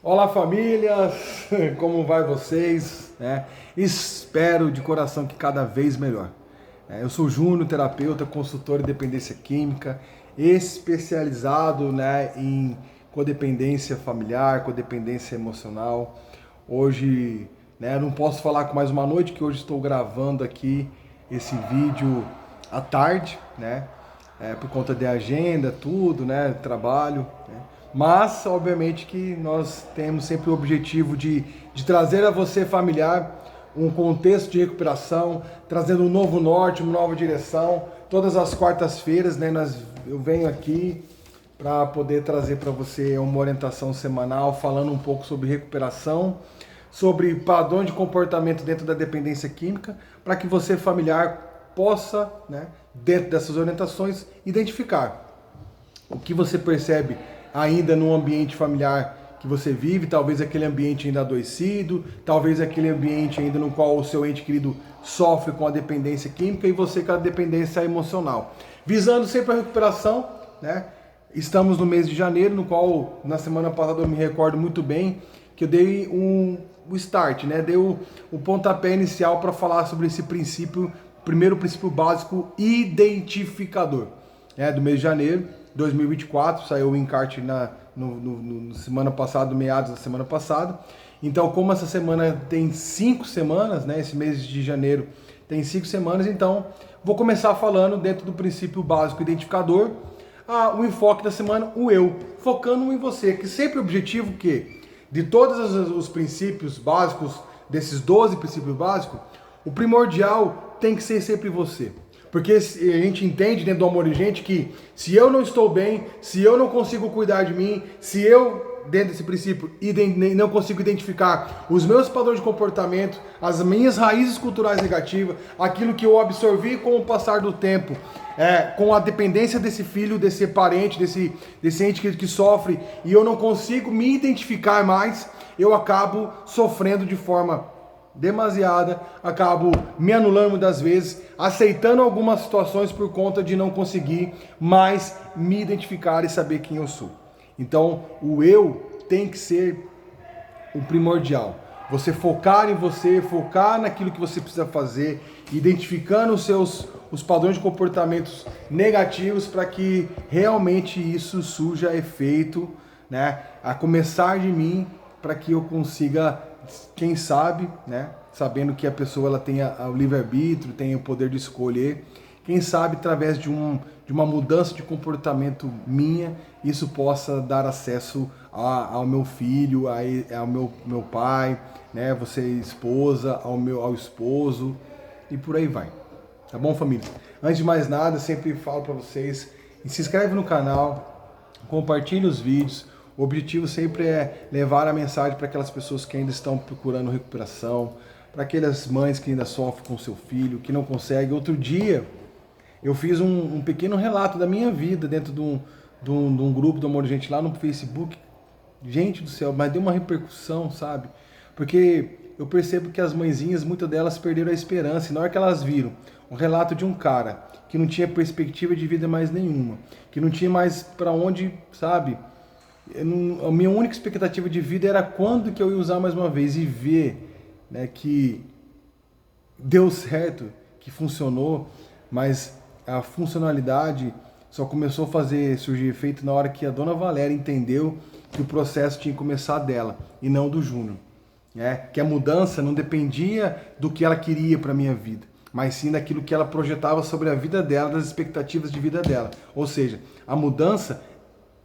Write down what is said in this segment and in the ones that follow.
Olá famílias, como vai vocês? Espero de coração que cada vez melhor. Eu sou Júnior, terapeuta, consultor em dependência química, especializado em codependência familiar, codependência emocional. Hoje eu não posso falar com mais uma noite, que hoje estou gravando aqui esse vídeo à tarde, por conta de agenda, tudo, trabalho. Mas, obviamente, que nós temos sempre o objetivo de trazer a você, familiar, um contexto de recuperação, trazendo um novo norte, uma nova direção. Todas as quartas-feiras, eu venho aqui para poder trazer para você uma orientação semanal, falando um pouco sobre recuperação, sobre padrões de comportamento dentro da dependência química, para que você, familiar, possa, dentro dessas orientações, identificar o que você percebe ainda no ambiente familiar que você vive, talvez aquele ambiente ainda adoecido, talvez aquele ambiente ainda no qual o seu ente querido sofre com a dependência química e você com a dependência emocional. Visando sempre a recuperação, Estamos no mês de janeiro, no qual na semana passada eu me recordo muito bem que eu dei o start, dei o pontapé inicial para falar sobre esse princípio, primeiro princípio básico identificador, do mês de janeiro. 2024, saiu o encarte no semana passada, meados da semana passada. Então, como essa semana tem 5 semanas, esse mês de janeiro tem 5 semanas, então vou começar falando dentro do princípio básico identificador, o enfoque da semana, o eu, focando em você, que sempre o objetivo que, de todos os princípios básicos, desses 12 princípios básicos, o primordial tem que ser sempre você. Porque a gente entende dentro do Amor Urgente que se eu não estou bem, se eu não consigo cuidar de mim, se eu, dentro desse princípio, não consigo identificar os meus padrões de comportamento, as minhas raízes culturais negativas, aquilo que eu absorvi com o passar do tempo, com a dependência desse filho, desse parente, desse ente que sofre, e eu não consigo me identificar mais, eu acabo sofrendo de forma demasiada, acabo me anulando muitas vezes, aceitando algumas situações por conta de não conseguir mais me identificar e saber quem eu sou. Então, o eu tem que ser o primordial. Você focar em você, focar naquilo que você precisa fazer, identificando os padrões de comportamentos negativos para que realmente isso surja efeito, a começar de mim, para que eu consiga, quem sabe, sabendo que a pessoa ela tenha o livre-arbítrio, tenha o poder de escolher, quem sabe através de uma mudança de comportamento minha, isso possa dar acesso ao meu filho, ao meu pai, você esposa, ao esposo e por aí vai. Tá bom, família? Antes de mais nada, eu sempre falo para vocês, se inscreve no canal, compartilhe os vídeos. O objetivo sempre é levar a mensagem para aquelas pessoas que ainda estão procurando recuperação, para aquelas mães que ainda sofrem com seu filho, que não conseguem. Outro dia, eu fiz um pequeno relato da minha vida dentro de um grupo do Amor Urgente lá no Facebook. Gente do céu, mas deu uma repercussão, sabe? Porque eu percebo que as mãezinhas, muitas delas perderam a esperança. E na hora que elas viram um relato de um cara que não tinha perspectiva de vida mais nenhuma, que não tinha mais para onde, sabe? A minha única expectativa de vida era quando que eu ia usar mais uma vez e ver que deu certo, que funcionou, mas a funcionalidade só começou a surgir efeito na hora que a dona Valéria entendeu que o processo tinha que começar dela e não do Júnior. Que a mudança não dependia do que ela queria para a minha vida, mas sim daquilo que ela projetava sobre a vida dela, das expectativas de vida dela. Ou seja, a mudança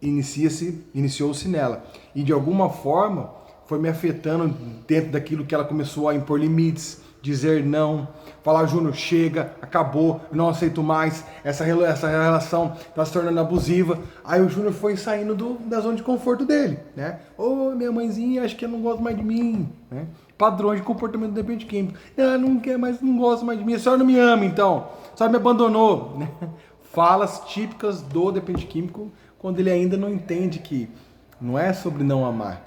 iniciou-se nela. E de alguma forma foi me afetando dentro daquilo que ela começou a impor limites, dizer não, falar, Júnior, chega, acabou, não aceito mais, essa relação está se tornando abusiva. Aí o Júnior foi saindo da zona de conforto dele, minha mãezinha, acho que ela não gosta mais de mim, Padrões de comportamento dependente químico. Não quer mais, não gosta mais de mim, a senhora não me ama então, a senhora me abandonou, Falas típicas do dependente químico, quando ele ainda não entende que não é sobre não amar,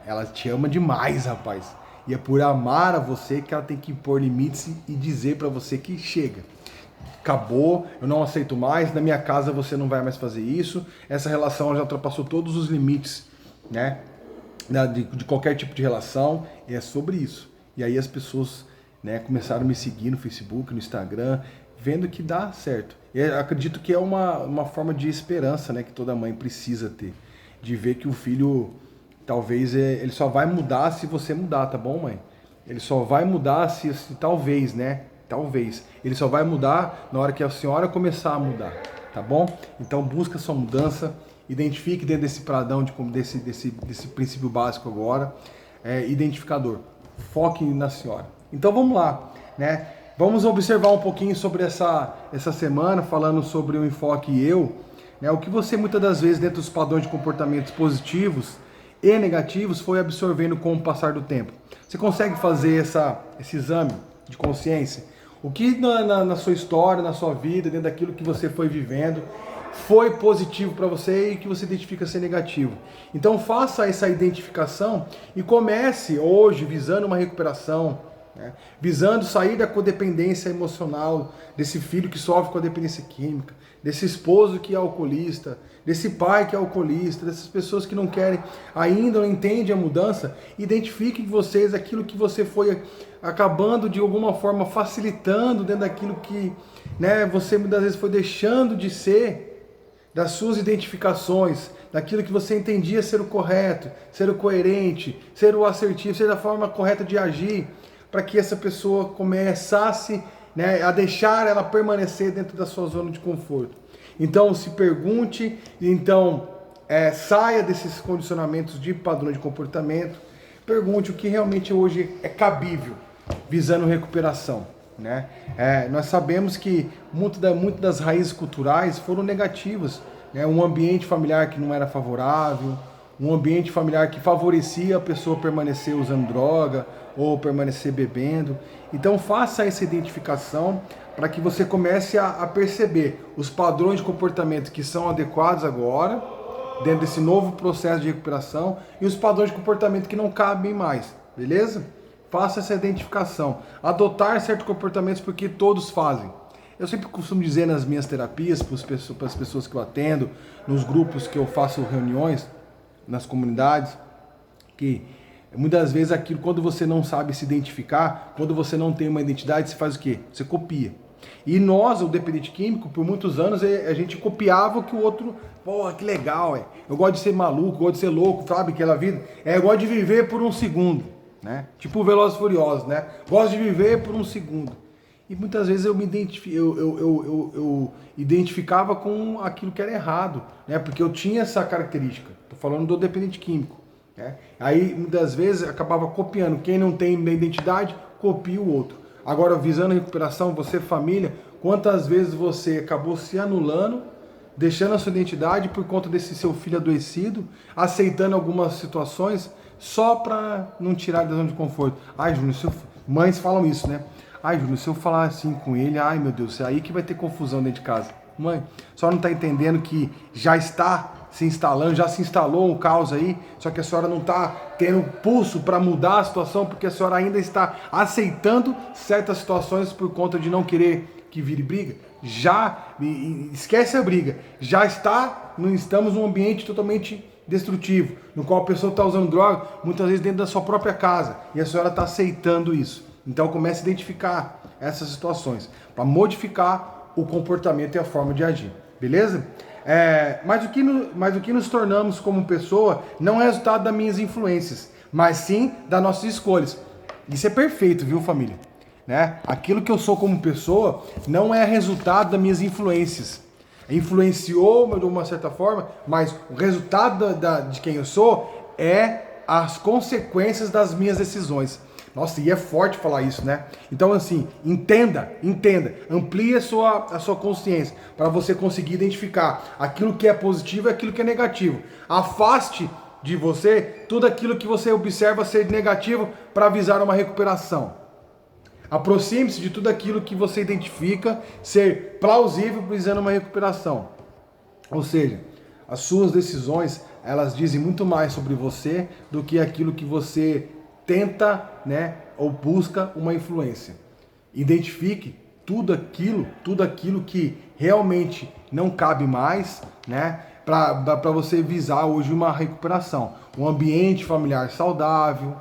Ela te ama demais, rapaz. E é por amar a você que ela tem que impor limites e dizer para você que chega. Acabou, eu não aceito mais, na minha casa você não vai mais fazer isso, essa relação já ultrapassou todos os limites, de qualquer tipo de relação, é sobre isso. E aí as pessoas, né, começaram a me seguir no Facebook, no Instagram, vendo que dá certo. E eu acredito que é uma forma de esperança, né, que toda mãe precisa ter, de ver que o filho, talvez, ele só vai mudar se você mudar, tá bom, mãe? Ele só vai mudar se talvez, né? Talvez. Ele só vai mudar na hora que a senhora começar a mudar, tá bom? Então busca sua mudança, identifique dentro desse pradão, desse princípio básico agora, identificador. Foque na senhora. Então vamos lá, né? Vamos observar um pouquinho sobre essa semana, falando sobre o enfoque eu, né? O que você muitas das vezes dentro dos padrões de comportamentos positivos e negativos foi absorvendo com o passar do tempo. Você consegue fazer esse exame de consciência? O que na sua história, na sua vida, dentro daquilo que você foi vivendo, foi positivo para você e que você identifica ser negativo. Então faça essa identificação e comece hoje visando uma recuperação, né? Visando sair da codependência emocional, desse filho que sofre com a dependência química, desse esposo que é alcoolista, desse pai que é alcoolista, dessas pessoas que não querem, ainda não entendem a mudança. Identifiquem vocês aquilo que você foi acabando de alguma forma facilitando dentro daquilo que, né, você muitas vezes foi deixando de ser, das suas identificações, daquilo que você entendia ser o correto, ser o coerente, ser o assertivo, ser a forma correta de agir, para que essa pessoa começasse, né, a deixar ela permanecer dentro da sua zona de conforto. Então se pergunte, então saia desses condicionamentos de padrão de comportamento, pergunte o que realmente hoje é cabível, visando recuperação. Né? Nós sabemos que muitas das raízes culturais foram negativas, né? Um ambiente familiar que não era favorável, um ambiente familiar que favorecia a pessoa permanecer usando droga ou permanecer bebendo. Então faça essa identificação para que você comece a perceber os padrões de comportamento que são adequados agora, dentro desse novo processo de recuperação, e os padrões de comportamento que não cabem mais, beleza? Faça essa identificação. Adotar certos comportamentos porque todos fazem. Eu sempre costumo dizer nas minhas terapias, para as pessoas que eu atendo, nos grupos que eu faço reuniões, nas comunidades, que muitas vezes aquilo, quando você não sabe se identificar, quando você não tem uma identidade, você faz o quê? Você copia. E nós, o dependente químico, por muitos anos, a gente copiava o que o outro... Pô, que legal, eu gosto de ser maluco, eu gosto de ser louco, sabe? Aquela vida. Eu gosto de viver por um segundo. Né? Tipo o Velozes e Furiosos, né? Gosto de viver por um segundo. E muitas vezes eu me identificava com aquilo que era errado, né? Porque eu tinha essa característica. Estou falando do dependente químico, né? Aí muitas vezes acabava copiando. Quem não tem identidade, copia o outro. Agora, visando a recuperação, você família, quantas vezes você acabou se anulando, deixando a sua identidade por conta desse seu filho adoecido, aceitando algumas situações só para não tirar da zona de conforto. Ai, Júnior, mães falam isso, né? Ai, Júnior, se eu falar assim com ele, ai meu Deus, é aí que vai ter confusão dentro de casa. Mãe, só não está entendendo que já está se instalando, já se instalou um caos aí, só que a senhora não está tendo pulso para mudar a situação, porque a senhora ainda está aceitando certas situações por conta de não querer que vire briga. Esquece a briga, estamos num ambiente totalmente destrutivo, no qual a pessoa está usando droga, muitas vezes dentro da sua própria casa, e a senhora está aceitando isso. Então comece a identificar essas situações, para modificar o comportamento e a forma de agir, beleza? Mas o que nos tornamos como pessoa não é resultado das minhas influências, mas sim das nossas escolhas. Isso é perfeito, viu, família? Né? Aquilo que eu sou como pessoa não é resultado das minhas influências. Influenciou de uma certa forma, mas o resultado de quem eu sou é as consequências das minhas decisões. Nossa, e é forte falar isso, né? Então, assim, entenda, amplie a sua consciência para você conseguir identificar aquilo que é positivo e aquilo que é negativo. Afaste de você tudo aquilo que você observa ser negativo para visar uma recuperação. Aproxime-se de tudo aquilo que você identifica ser plausível visando uma recuperação. Ou seja, as suas decisões, elas dizem muito mais sobre você do que aquilo que você tenta, né, ou busca uma influência. Identifique tudo aquilo que realmente não cabe mais, né, para você visar hoje uma recuperação. Um ambiente familiar saudável,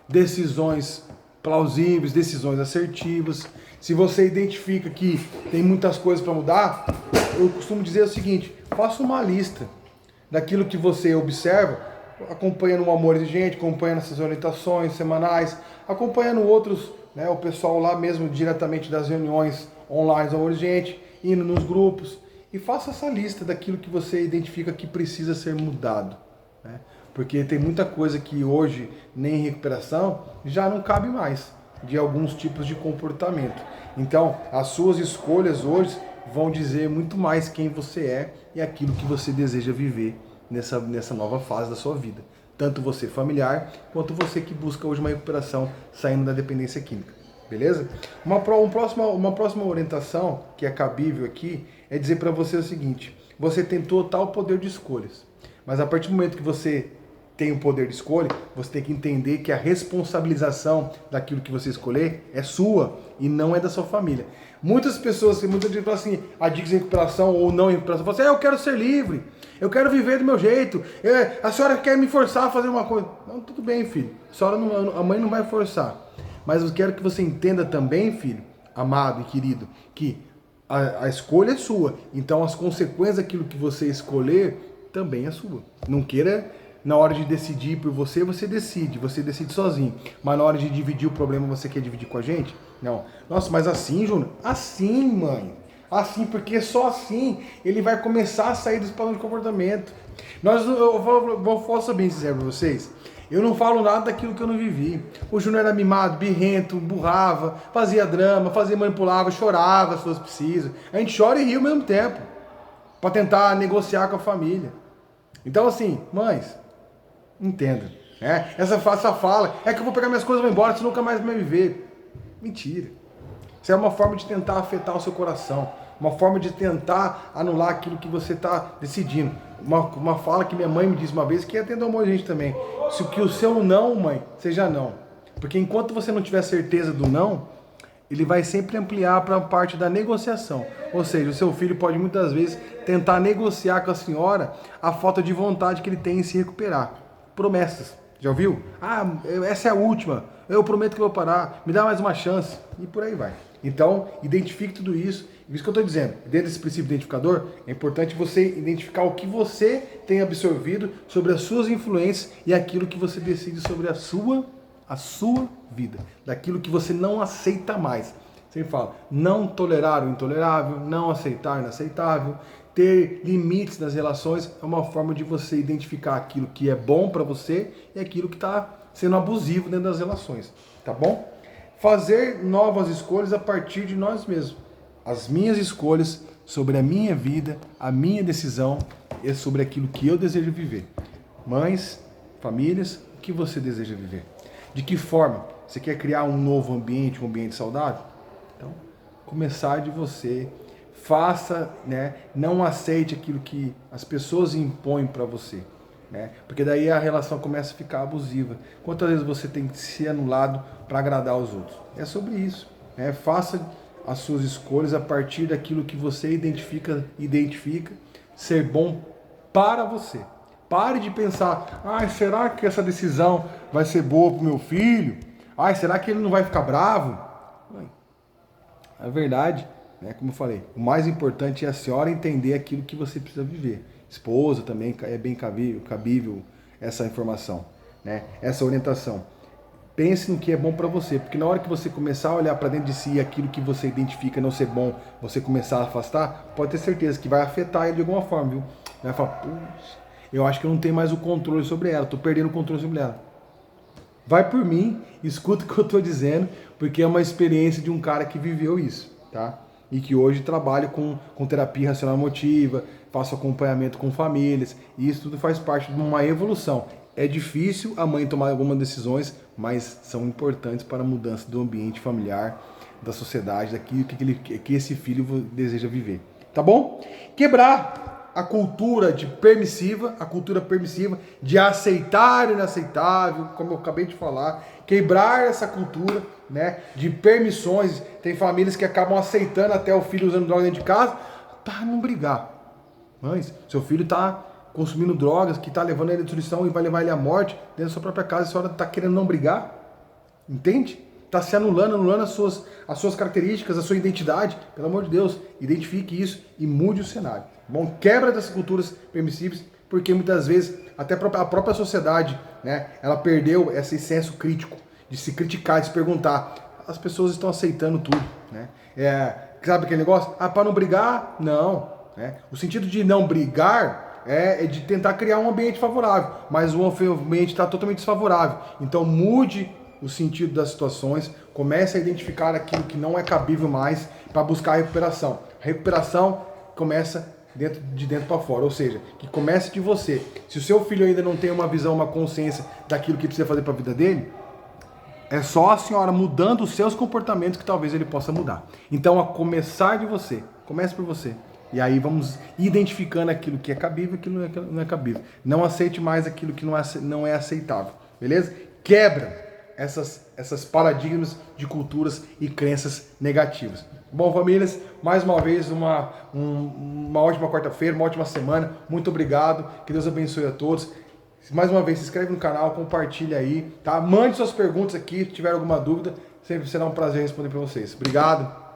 decisões plausíveis, decisões assertivas. Se você identifica que tem muitas coisas para mudar, eu costumo dizer o seguinte: faça uma lista daquilo que você observa, acompanhando o Amor Exigente, acompanhando essas orientações semanais, acompanhando outros, né, o pessoal lá mesmo diretamente das reuniões online do Amor Exigente, indo nos grupos, e faça essa lista daquilo que você identifica que precisa ser mudado, né? Porque tem muita coisa que hoje, nem em recuperação, já não cabe mais, de alguns tipos de comportamento. Então, as suas escolhas hoje vão dizer muito mais quem você é e aquilo que você deseja viver nessa nova fase da sua vida. Tanto você familiar, quanto você que busca hoje uma recuperação saindo da dependência química. Beleza? Uma próxima orientação que é cabível aqui é dizer para você o seguinte: você tem total poder de escolhas, mas a partir do momento que você tem o poder de escolha, você tem que entender que a responsabilização daquilo que você escolher é sua e não é da sua família. Muitas pessoas, muita gente fala assim, adictos em recuperação ou não em recuperação, falam assim: eu quero ser livre, eu quero viver do meu jeito, a senhora quer me forçar a fazer uma coisa. Não, tudo bem, filho, a mãe não vai forçar. Mas eu quero que você entenda também, filho, amado e querido, que a escolha é sua. Então as consequências daquilo que você escolher também é sua. Não queira, na hora de decidir por você, você decide sozinho. Mas na hora de dividir o problema, você quer dividir com a gente? Não. Nossa, mas assim, Júnior? Assim, mãe. Assim, porque só assim ele vai começar a sair dos padrões de comportamento. Eu vou ser bem sincero pra vocês. Eu não falo nada daquilo que eu não vivi. O Júnior era mimado, birrento, burrava, fazia drama, manipulava, chorava se fosse preciso. A gente chora e ri ao mesmo tempo, para tentar negociar com a família. Então assim, mães, entenda, né? Essa fala, é que eu vou pegar minhas coisas e vou embora, você nunca mais vai me ver. Mentira. Isso é uma forma de tentar afetar o seu coração, uma forma de tentar anular aquilo que você está decidindo. Uma fala que minha mãe me disse uma vez, que atende ao amor gente também: se que o seu não, mãe, seja não. Porque enquanto você não tiver certeza do não, ele vai sempre ampliar para a parte da negociação. Ou seja, o seu filho pode muitas vezes tentar negociar com a senhora a falta de vontade que ele tem em se recuperar. Promessas. Já ouviu? Ah, essa é a última. Eu prometo que eu vou parar. Me dá mais uma chance. E por aí vai. Então, identifique tudo isso. Isso que eu estou dizendo. Dentro desse princípio identificador, é importante você identificar o que você tem absorvido sobre as suas influências e aquilo que você decide sobre a sua vida. Daquilo que você não aceita mais. Você fala, não tolerar o intolerável, não aceitar o inaceitável, ter limites nas relações é uma forma de você identificar aquilo que é bom para você e aquilo que está sendo abusivo dentro das relações. Tá bom? Fazer novas escolhas a partir de nós mesmos. As minhas escolhas sobre a minha vida, a minha decisão é sobre aquilo que eu desejo viver. Mães, famílias, o que você deseja viver? De que forma? Você quer criar um novo ambiente, um ambiente saudável? Então, começar de você. Faça, né? Não aceite aquilo que as pessoas impõem para você, né? Porque daí a relação começa a ficar abusiva. Quantas vezes você tem que ser anulado para agradar os outros? É sobre isso, né? Faça as suas escolhas a partir daquilo que você identifica ser bom para você. Pare de pensar, será que essa decisão vai ser boa para o meu filho? Será que ele não vai ficar bravo? A verdade, né, como eu falei, o mais importante é a senhora entender aquilo que você precisa viver. Esposa também é bem cabível essa informação, né? Essa orientação. Pense no que é bom para você, porque na hora que você começar a olhar para dentro de si e aquilo que você identifica não ser bom, você começar a afastar, pode ter certeza que vai afetar ele de alguma forma, viu? Vai falar, puxa, eu acho que eu não tenho mais o controle sobre ela, estou perdendo o controle sobre ela. Vai por mim, escuta o que eu estou dizendo, porque é uma experiência de um cara que viveu isso, tá? E que hoje trabalho com terapia racional emotiva, faço acompanhamento com famílias, e isso tudo faz parte de uma evolução. É difícil a mãe tomar algumas decisões, mas são importantes para a mudança do ambiente familiar, da sociedade, daquilo que esse filho deseja viver. Tá bom? Quebrar a cultura permissiva de aceitar o inaceitável, como eu acabei de falar, quebrar essa cultura, né, de permissões. Tem famílias que acabam aceitando até o filho usando droga dentro de casa para não brigar. Mas seu filho está consumindo drogas, que está levando ele à destruição e vai levar ele à morte dentro da sua própria casa, e a senhora está querendo não brigar? Entende? Está se anulando as suas características, a sua identidade. Pelo amor de Deus, identifique isso e mude o cenário. Bom, quebra dessas culturas permissíveis, porque muitas vezes até a própria sociedade, né, ela perdeu esse senso crítico de se criticar, de se perguntar. As pessoas estão aceitando tudo, né? Sabe aquele negócio? Ah, para não brigar? Não. Né? O sentido de não brigar é de tentar criar um ambiente favorável, mas o ambiente está totalmente desfavorável. Então mude o sentido das situações, comece a identificar aquilo que não é cabível mais para buscar a recuperação. A recuperação começa de dentro para fora, ou seja, que comece de você. Se o seu filho ainda não tem uma visão, uma consciência daquilo que precisa fazer para a vida dele, é só a senhora mudando os seus comportamentos que talvez ele possa mudar. Então, a começar de você, comece por você. E aí vamos identificando aquilo que é cabível e aquilo que não é cabível. Não aceite mais aquilo que não é aceitável, beleza? Quebra essas paradigmas de culturas e crenças negativas. Bom, famílias, mais uma vez uma ótima quarta-feira, uma ótima semana. Muito obrigado, que Deus abençoe a todos. Mais uma vez, se inscreve no canal, compartilha aí, tá? Mande suas perguntas aqui, se tiver alguma dúvida, sempre será um prazer responder para vocês. Obrigado.